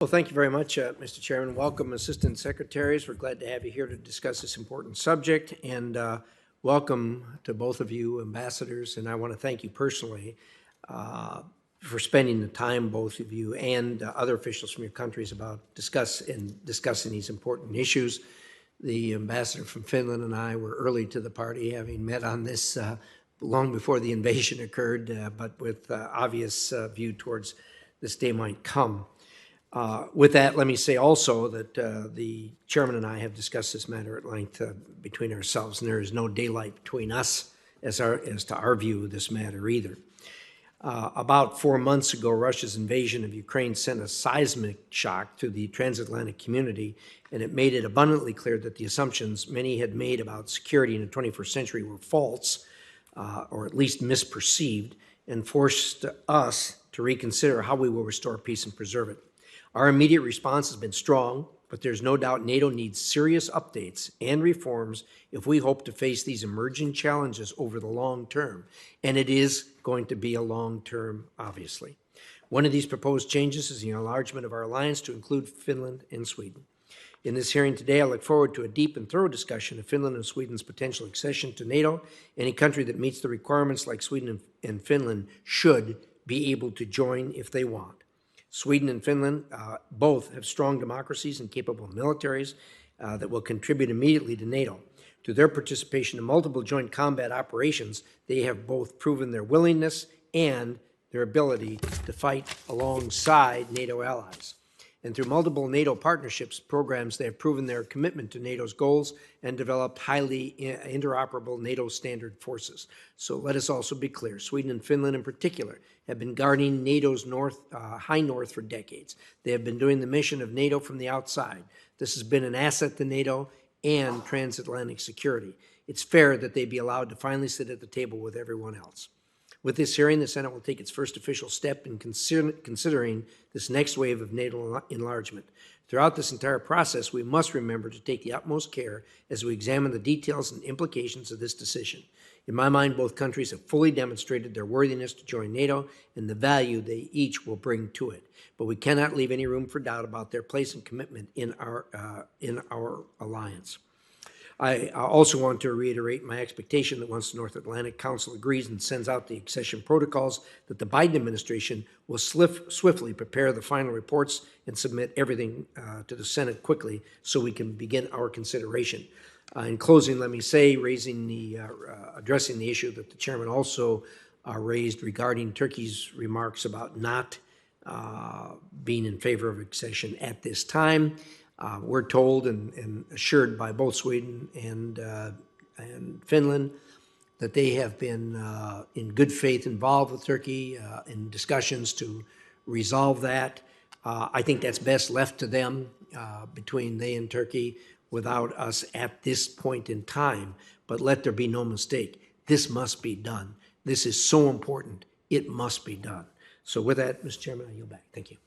Well, thank you very much, Mr. Chairman. Welcome, Assistant Secretaries. We're glad to have you here to discuss this important subject, and welcome to both of you, ambassadors. And I want to thank you personally for spending the time, both of you and other officials from your countries, about discussing these important issues. The ambassador from Finland and I were early to the party, having met on this long before the invasion occurred, but with obvious view towards this day might come. With that, let me say also that the chairman and I have discussed this matter at length between ourselves, and there is no daylight between us as to our view of this matter either. About 4 months ago, Russia's invasion of Ukraine sent a seismic shock to the transatlantic community, and it made it abundantly clear that the assumptions many had made about security in the 21st century were false, or at least misperceived, and forced us to reconsider how we will restore peace and preserve it. Our immediate response has been strong, but there's no doubt NATO needs serious updates and reforms if we hope to face these emerging challenges over the long term. And it is going to be a long term, obviously. One of these proposed changes is the enlargement of our alliance to include Finland and Sweden. In this hearing today, I look forward to a deep and thorough discussion of Finland and Sweden's potential accession to NATO. Any country that meets the requirements like Sweden and Finland should be able to join if they want. Sweden and Finland both have strong democracies and capable militaries that will contribute immediately to NATO. Through their participation in multiple joint combat operations, they have both proven their willingness and their ability to fight alongside NATO allies. And through multiple NATO partnerships programs, they have proven their commitment to NATO's goals and developed highly interoperable NATO standard forces. So let us also be clear, Sweden and Finland in particular have been guarding NATO's high north for decades. They have been doing the mission of NATO from the outside. This has been an asset to NATO and transatlantic security. It's fair that they be allowed to finally sit at the table with everyone else. With this hearing, the Senate will take its first official step in considering this next wave of NATO enlargement. Throughout this entire process, we must remember to take the utmost care as we examine the details and implications of this decision. In my mind, both countries have fully demonstrated their worthiness to join NATO and the value they each will bring to it. But we cannot leave any room for doubt about their place and commitment in our alliance. I also want to reiterate my expectation that once the North Atlantic Council agrees and sends out the accession protocols, that the Biden administration will swiftly prepare the final reports and submit everything to the Senate quickly so we can begin our consideration. In closing, let me say, addressing the issue that the chairman also raised regarding Turkey's remarks about not being in favor of accession at this time. We're told and assured by both Sweden and Finland that they have been in good faith involved with Turkey in discussions to resolve that. I think that's best left to them between they and Turkey without us at this point in time. But let there be no mistake. This must be done. This is so important. It must be done. So with that, Mr. Chairman, I yield back. Thank you.